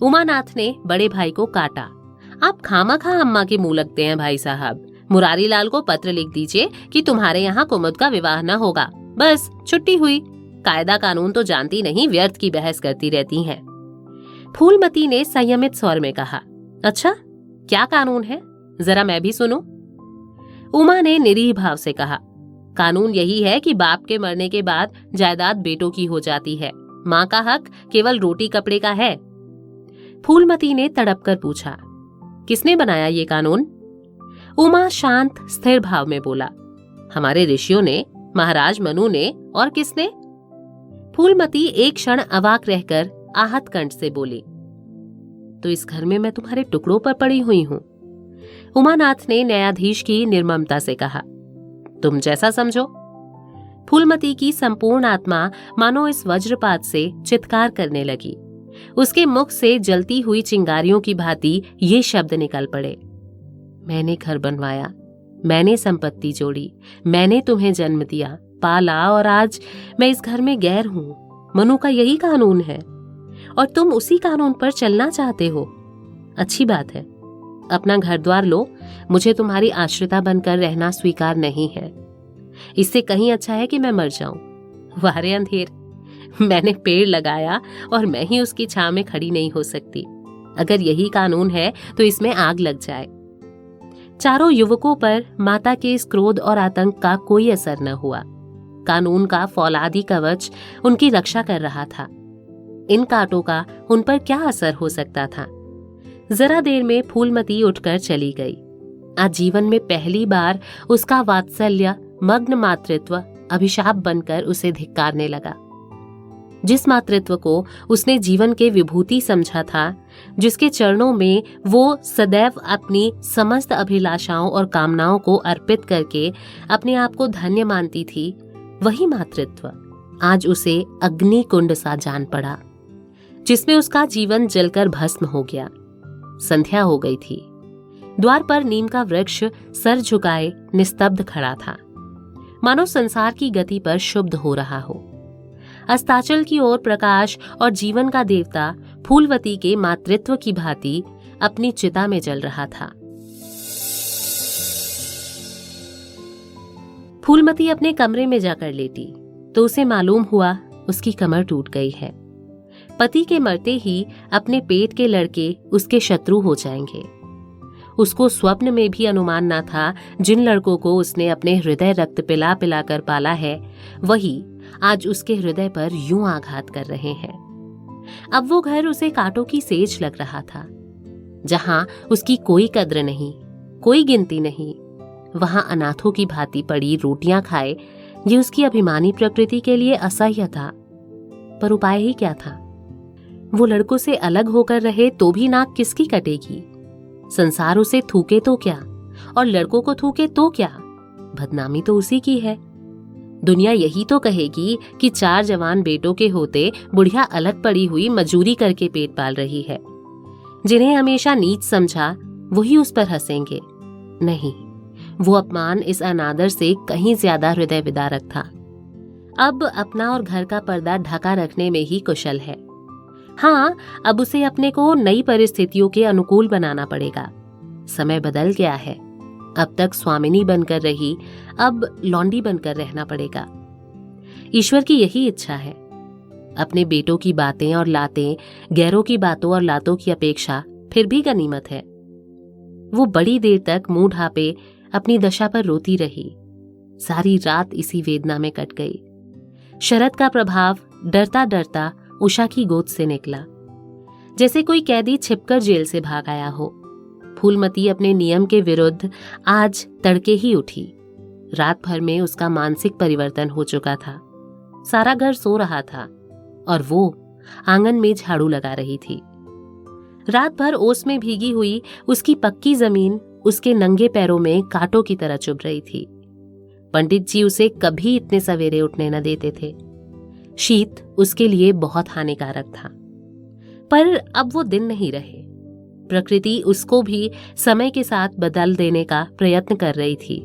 उमानाथ ने बड़े भाई को काटा, आप खामखा अम्मा के मुंह लगते हैं भाई साहब, मुरारी लाल को पत्र लिख दीजिए कि तुम्हारे यहाँ कुमुद का विवाह न होगा, बस छुट्टी हुई। कायदा कानून तो जानती नहीं, व्यर्थ की बहस करती रहती हैं। फूलमती ने संयमित स्वर में कहा, अच्छा क्या कानून है, जरा मैं भी सुनूं। उमा ने निरीह भाव से कहा, कानून यही है कि बाप के मरने के बाद जायदाद बेटों की हो जाती है, माँ का हक केवल रोटी कपड़े का है। फूलमती ने तड़प कर पूछा, किसने बनाया ये कानून? उमा शांत स्थिर भाव में बोला, हमारे ऋषियों ने, महाराज मनु ने, और किसने? फूलमती एक क्षण अवाक रहकर आहत कंठ से बोली, तो इस घर में मैं तुम्हारे टुकड़ों पर पड़ी हुई हूं। उमानाथ ने न्यायाधीश की निर्ममता से कहा, तुम जैसा समझो। फूलमती की संपूर्ण आत्मा मानो इस वज्रपात से चित्कार करने लगी। उसके मुख से जलती हुई चिंगारियों की भांति ये शब्द निकल पड़े, मैंने घर बनवाया, मैंने संपत्ति जोड़ी, मैंने तुम्हें जन्म दिया, पाला, और आज मैं इस घर में गैर हूं। मनु का यही कानून है और तुम उसी कानून पर चलना चाहते हो। अच्छी बात है, अपना घर द्वार लो, मुझे तुम्हारी आश्रिता बनकर रहना स्वीकार नहीं है। इससे कहीं अच्छा है कि मैं मर जाऊं। वारे अंधेर, मैंने पेड़ लगाया और मैं ही उसकी छांव में खड़ी नहीं हो सकती। अगर यही कानून है तो इसमें आग लग जाए। चारों युवकों पर माता के इस क्रोध और आतंक का कोई असर न हुआ। कानून का फौलादी कवच उनकी रक्षा कर रहा था। इन कांटों का उन पर क्या असर हो सकता था? जरा देर में फूलमती उठकर चली गई। आज जीवन में पहली बार उसका वात्सल्य मग्न मातृत्व अभिशाप बनकर उसे धिक्कारने लगा। जिस मातृत्व को उसने जीवन के विभूति समझा था, जिसके चरणों में वो सदैव अपनी समस्त अभिलाषाओं और कामनाओं को अर्पित करके अपने आप को धन्य मानती थी, वही मातृत्व आज उसे अग्नि कुंड सा जान पड़ा, जिसमें उसका जीवन जलकर भस्म हो गया। संध्या हो गई थी। द्वार पर नीम का वृक्ष सर झुकाए निस्तब्ध खड़ा था, मानो संसार की गति पर शुद्ध हो रहा हो। अस्ताचल की ओर प्रकाश और जीवन का देवता फूलवती के मातृत्व की भांति अपनी चिता में जल रहा था। फूलमती अपने कमरे में जाकर लेटी तो उसे मालूम हुआ उसकी कमर टूट गई है। पति के मरते ही अपने पेट के लड़के उसके शत्रु हो जाएंगे। उसको स्वप्न में भी अनुमान न था जिन लड़कों को उसने अपने हृदय रक्त पिला पिला कर पाला है, वही आज उसके हृदय पर यूं आघात कर रहे हैं। अब वो घर उसे कांटों की सेज लग रहा था। जहां उसकी कोई कद्र नहीं, कोई गिनती नहीं, वहां अनाथों की भांति पड़ी रोटियां खाए, ये उसकी अभिमानी प्रकृति के लिए असह्य था। पर उपाय ही क्या था? वो लड़कों से अलग होकर रहे तो भी नाक किसकी कटेगी? संसार उसे थूके तो क्या, और लड़कों को थूके तो क्या, बदनामी तो उसी की है। दुनिया यही तो कहेगी कि 4 जवान बेटों के होते बुढ़िया अलग पड़ी हुई मजूरी करके पेट पाल रही है। जिन्हें हमेशा नीच समझा वही उस पर हंसेंगे। नहीं, वो अपमान इस अनादर से कहीं ज्यादा हृदय विदारक था। अब अपना और घर का पर्दा ढका रखने में ही कुशल है। हाँ, अब उसे अपने को नई परिस्थितियों के अनुकूल बनाना पड़ेगा। समय बदल गया है। अब तक स्वामिनी बनकर रही, अब लौंडी बनकर रहना पड़ेगा। ईश्वर की यही इच्छा है। अपने बेटों की बातें और लातें गैरों की बातों और लातों की अपेक्षा फिर भी गनीमत है। वो बड़ी देर तक मुंह ढापे अपनी दशा पर रोती रही। सारी रात इसी वेदना में कट गई। शरद का प्रभाव डरता डरता उषा की गोद से निकला, जैसे कोई कैदी छिपकर जेल से भाग आया हो। फूलमती अपने नियम के विरुद्ध आज तड़के ही उठी। रात भर में उसका मानसिक परिवर्तन हो चुका था। सारा घर सो रहा था और वो आंगन में झाड़ू लगा रही थी। रात भर ओस में भीगी हुई उसकी पक्की जमीन उसके नंगे पैरों में कांटों की तरह चुभ रही थी। पंडित जी उसे कभी इतने सवेरे उठने न देते थे। शीत उसके लिए बहुत हानिकारक था। पर अब वो दिन नहीं रहे। प्रकृति उसको भी समय के साथ बदल देने का प्रयत्न कर रही थी।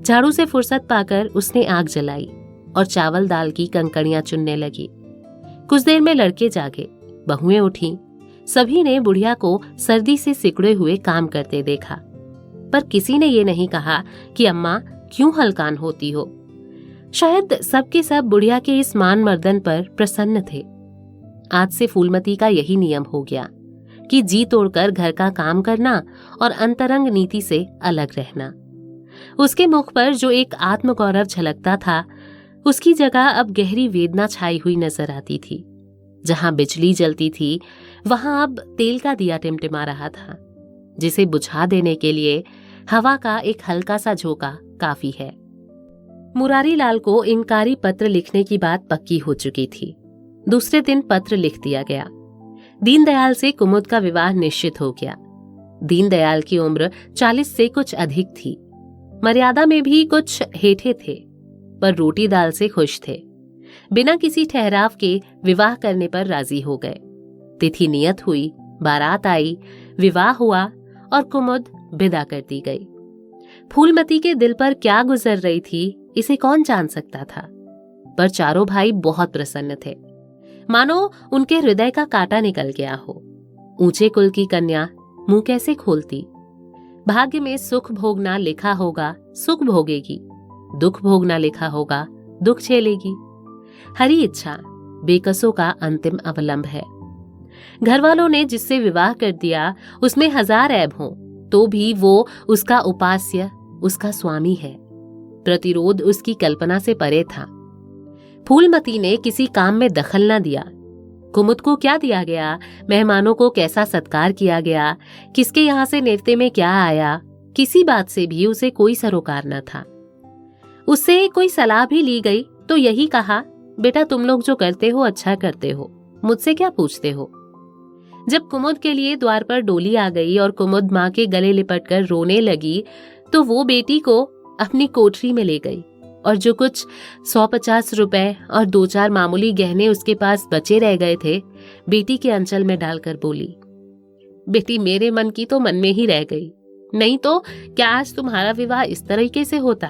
झाड़ू से फुर्सत पाकर उसने आग जलाई और चावल दाल की कंकड़ियां चुनने लगी। कुछ देर में लड़के जागे, बहुएं उठीं। सभी ने बुढ़िया को सर्दी से सिकुड़े हुए काम करते देखा, पर किसी ने ये नहीं कहा कि अम्मा क्यों हलकान होती हो। शायद सबके सब बुढ़िया के इस मान मर्दन पर प्रसन्न थे। आज से फूलमती का यही नियम हो गया कि जी तोड़कर घर का काम करना और अंतरंग नीति से अलग रहना। उसके मुख पर जो एक आत्मगौरव झलकता था, उसकी जगह अब गहरी वेदना छाई हुई नजर आती थी। जहां बिजली जलती थी वहां अब तेल का दिया टिमटिमा रहा था, जिसे बुझा देने के लिए हवा का एक हल्का सा झोंका काफी है। मुरारी लाल को इनकारी पत्र लिखने की बात पक्की हो चुकी थी। दूसरे दिन पत्र लिख दिया गया। दीनदयाल से कुमुद का विवाह निश्चित हो गया। दीनदयाल की उम्र 40 से कुछ अधिक थी। मर्यादा में भी कुछ हेठे थे, पर रोटी दाल से खुश थे। बिना किसी ठहराव के विवाह करने पर राजी हो गए। तिथि नियत हुई, बारात आई, विवाह हुआ और कुमुद विदा कर दी गई। फूलमती के दिल पर क्या गुजर रही थी इसे कौन जान सकता था, पर चारों भाई बहुत प्रसन्न थे, मानो उनके हृदय का कांटा निकल गया हो। ऊंचे कुल की कन्या मुंह कैसे खोलती। भाग्य में सुख भोगना लिखा होगा, सुख भोगेगी। दुख भोगना लिखा होगा, दुख झेलेगी। हरी इच्छा बेकसों का अंतिम अवलंब है। घर वालों ने जिससे विवाह कर दिया उसमें 1000 ऐब हों तो भी वो उसका उपास्य, उसका स्वामी है। प्रतिरोध उसकी कल्पना से परे था। फूलमती ने किसी काम में दखल न दिया। कुमुद को क्या दिया गया, मेहमानों को कैसा सत्कार किया गया, किसके यहाँ से नेवते में क्या आया, किसी बात से भी उसे कोई सरोकार न था। उससे कोई सलाह भी ली गई तो यही कहा, बेटा तुम लोग जो करते हो अच्छा करते हो, मुझसे क्या पूछते हो। जब कुमुद के लिए द्वार पर डोली आ गई और कुमुद माँ के गले लिपटकर रोने लगी तो वो बेटी को अपनी कोठरी में ले गई और जो कुछ 150 रुपए और 2-4 मामूली गहने उसके पास बचे रह गए थे बेटी के अंचल में डालकर बोली, बेटी मेरे मन की तो मन में ही रह गई, नहीं तो क्या आज तुम्हारा विवाह इस तरीके से होता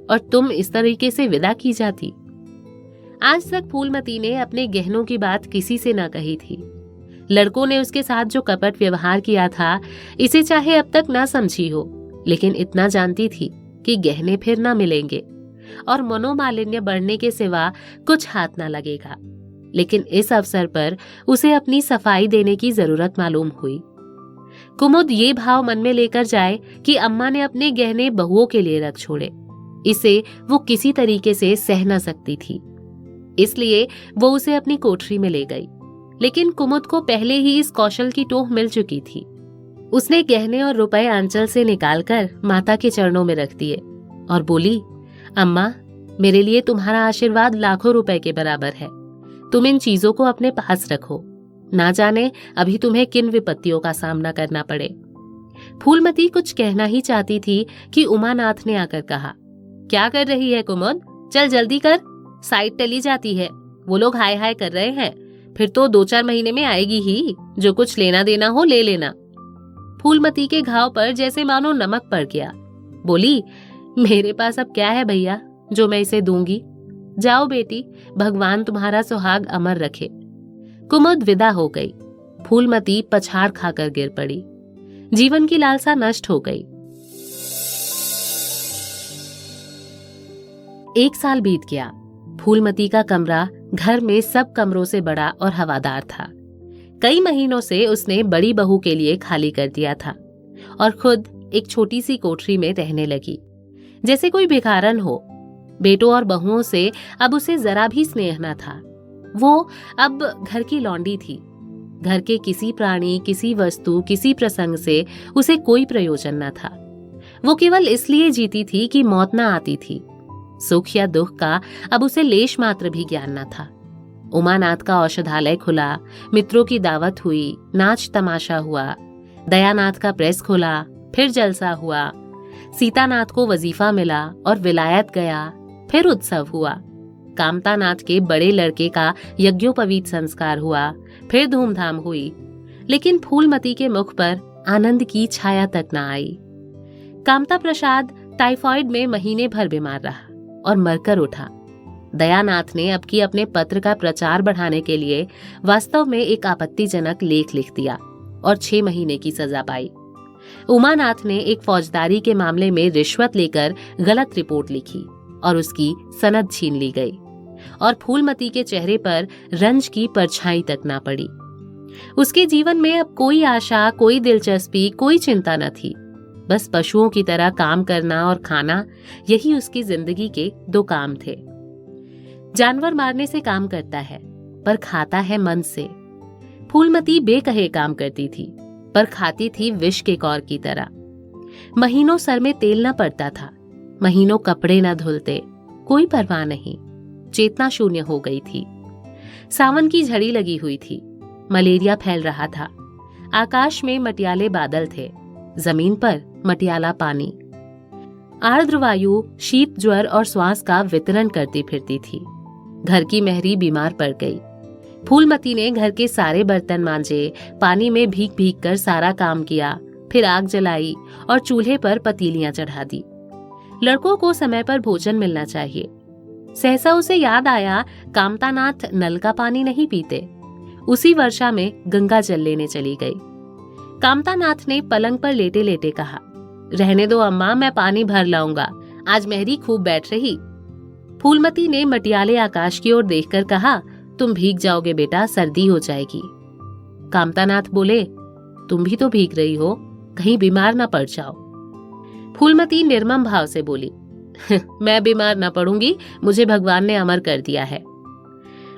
और तुम इस तरीके से विदा की जाती। आज तक फूलमती ने अपने गहनों की बात किसी से न कही थी। लड़कों ने उसके साथ जो कपट व्यवहार किया था इसे चाहे अब तक ना समझी हो, लेकिन इतना जानती थी कि गहने फिर ना मिलेंगे और मनोमालिन्य बढ़ने के सिवा कुछ हाथ ना लगेगा। लेकिन इस अवसर पर उसे अपनी सफाई देने की जरूरत मालूम हुई। कुमुद ये भाव मन में लेकर जाए कि अम्मा ने अपने गहने बहुओं के लिए रख छोड़े, इसे वो किसी तरीके से सह न सकती थी। इसलिए वो उसे अपनी कोठरी में ले गई। लेकिन कुमुद को पहले ही इस कौशल की टोह मिल चुकी थी। उसने गहने और रुपए आंचल से निकालकर माता के चरणों में रख दिए और बोली, अम्मा, मेरे लिए तुम्हारा आशीर्वाद लाखों रुपए के बराबर है। तुम इन चीजों को अपने पास रखो, ना जाने अभी तुम्हें किन विपत्तियों का सामना करना पड़े। फूलमती कुछ कहना ही चाहती थी कि उमानाथ ने आकर कहा, क्या कर रही है कुमुद, चल जल्दी कर, साइड टली जाती है, वो लोग हाय हाय कर रहे हैं, फिर तो 2-4 महीने में आएगी ही, जो कुछ लेना देना हो ले लेना। फूलमती के घाव पर जैसे मानो नमक पड़ गया। बोली, मेरे पास अब क्या है भैया जो मैं इसे दूंगी। जाओ बेटी, भगवान तुम्हारा सुहाग अमर रखे। कुमुद विदा हो गई। फूलमती पछाड़ खाकर गिर पड़ी। जीवन की लालसा नष्ट हो गई। 1 साल बीत गया। फूलमती का कमरा घर में सब कमरों से बड़ा और हवादार था। कई महीनों से उसने बड़ी बहू के लिए खाली कर दिया था और खुद एक छोटी सी कोठरी में रहने लगी, जैसे कोई भिखारन हो। बेटों और बहुओं से अब उसे जरा भी स्नेह न था। वो अब घर की लौंडी थी। घर के किसी प्राणी, किसी वस्तु, किसी प्रसंग से उसे कोई प्रयोजन न था। वो केवल इसलिए जीती थी कि मौत न आती थी। सुख या दुख का अब उसे लेश मात्र भी ज्ञान न था। उमानाथ का औषधालय खुला, मित्रों की दावत हुई, नाच तमाशा हुआ। दयानाथ का प्रेस खुला, फिर जलसा हुआ। सीतानाथ को वजीफा मिला और विलायत गया, फिर उत्सव हुआ। कामतानाथ के बड़े लड़के का यज्ञोपवीत संस्कार हुआ, फिर धूमधाम हुई। लेकिन फूलमती के मुख पर आनंद की छाया तक न आई। कामता प्रसाद टाइफाइड में महीने भर बीमार रहा और मरकर उठा। दयानाथ ने अब की अपने पत्र का प्रचार बढ़ाने के लिए वास्तव में एक आपत्तिजनक लेख लिख दिया और 6 महीने की सजा पाई। उमानाथ ने एक फौजदारी के मामले में रिश्वत लेकर गलत रिपोर्ट लिखी और उसकी सनद छीन ली गई और फूलमती के चेहरे पर रंज की परछाई तक ना पड़ी। उसके जीवन में अब कोई आशा, कोई दिलचस्पी, कोई चिंता न थी। बस पशुओं की तरह काम करना और खाना, यही उसकी जिंदगी के 2 काम थे। जानवर मारने से काम करता है, पर खाता है मन से। फूलमती बेकहे काम करती थी, पर खाती थी विष के कौर की तरह। महीनों सर में तेल न पड़ता था, महीनों कपड़े न धुलते, कोई परवाह नहीं। चेतना शून्य हो गई थी। सावन की झड़ी लगी हुई थी। मलेरिया फैल रहा था। आकाश में मटियाले बादल थे, जमीन पर मटियाला पानी। आर्द्र वायु शीत, ज्वर और श्वास का वितरण करती फिरती थी। घर की मेहरी बीमार पड़ गई। फूलमती ने घर के सारे बर्तन मांजे, पानी में भीग भीग कर सारा काम किया, फिर आग जलाई और चूल्हे पर पतीलियां चढ़ा दी। लड़कों को समय पर भोजन मिलना चाहिए। सहसा उसे याद आया, कामतानाथ नल का पानी नहीं पीते। उसी वर्षा में गंगा जल लेने चली गई। कामतानाथ ने पलंग पर लेटे लेटे कहा, रहने दो अम्मा, मैं पानी भर लाऊंगा, आज मेहरी खूब बैठ रही। फूलमती ने मटियाले आकाश की ओर देखकर कहा, तुम भीग जाओगे बेटा, सर्दी हो जाएगी। कामतानाथ बोले, तुम भी तो भीग रही हो, कहीं बीमार ना पड़ जाओ। फूलमती निर्मम भाव से बोली, मैं बीमार ना पड़ूंगी, मुझे भगवान ने अमर कर दिया है।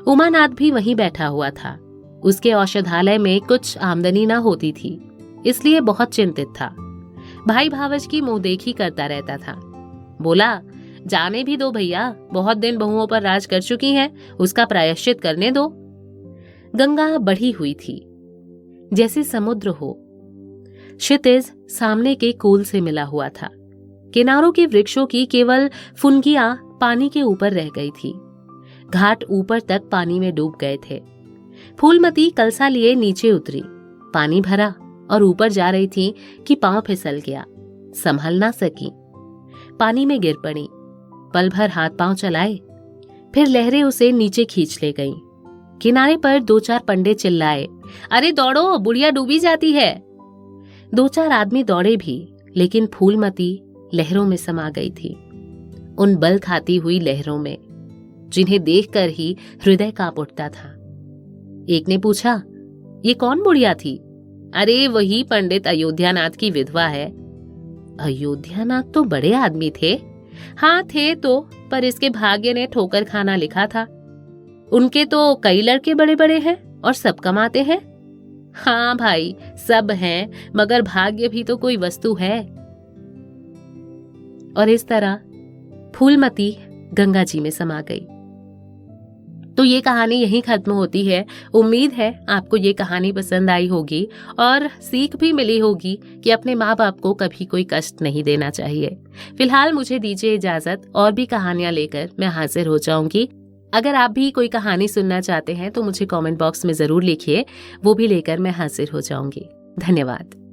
उमानाथ भी वहीं बैठा हुआ था। उसके औषधालय में कुछ आमदनी ना होती थी, इसलिए बहुत चिंतित था। भाई भावज की मुंह देखी करता रहता था। बोला, जाने भी दो भैया, बहुत दिन बहुओं पर राज कर चुकी हैं, उसका प्रायश्चित करने दो। गंगा बढ़ी हुई थी, जैसे समुद्र हो। क्षितिज सामने के कूल से मिला हुआ था। किनारों के वृक्षों की केवल फुनगियां पानी के ऊपर रह गई थी। घाट ऊपर तक पानी में डूब गए थे। फूलमती कलसा लिए नीचे उतरी। पानी भरा और ऊपर जा रही थी कि पांव फिसल गया। संभल ना सकी, पानी में गिर पड़ी। पल भर हाथ पांव चलाए, फिर लहरें उसे नीचे खींच ले गईं। किनारे पर 2-4 पंडे चिल्लाए, अरे दौड़ो, बुढ़िया डूबी जाती है। 2-4 आदमी दौड़े भी, लेकिन फूलमती लहरों में समा गई थी, उन बल खाती हुई लहरों में, जिन्हें देखकर ही हृदय कांप उठता था। एक ने पूछा, ये कौन बुढ़िया थी? अरे वही पंडित अयोध्यानाथ की विधवा है। अयोध्यानाथ तो बड़े आदमी थे। हाँ थे तो, पर इसके भाग्य ने ठोकर खाना लिखा था। उनके तो कई लड़के बड़े बड़े हैं और सब कमाते हैं। हाँ भाई, सब हैं, मगर भाग्य भी तो कोई वस्तु है। और इस तरह फूलमती गंगा जी में समा गई। तो ये कहानी यहीं खत्म होती है। उम्मीद है आपको ये कहानी पसंद आई होगी और सीख भी मिली होगी कि अपने माँ बाप को कभी कोई कष्ट नहीं देना चाहिए। फिलहाल मुझे दीजिए इजाजत, और भी कहानियां लेकर मैं हाजिर हो जाऊंगी। अगर आप भी कोई कहानी सुनना चाहते हैं तो मुझे कमेंट बॉक्स में जरूर लिखिए, वो भी लेकर मैं हाजिर हो जाऊंगी। धन्यवाद।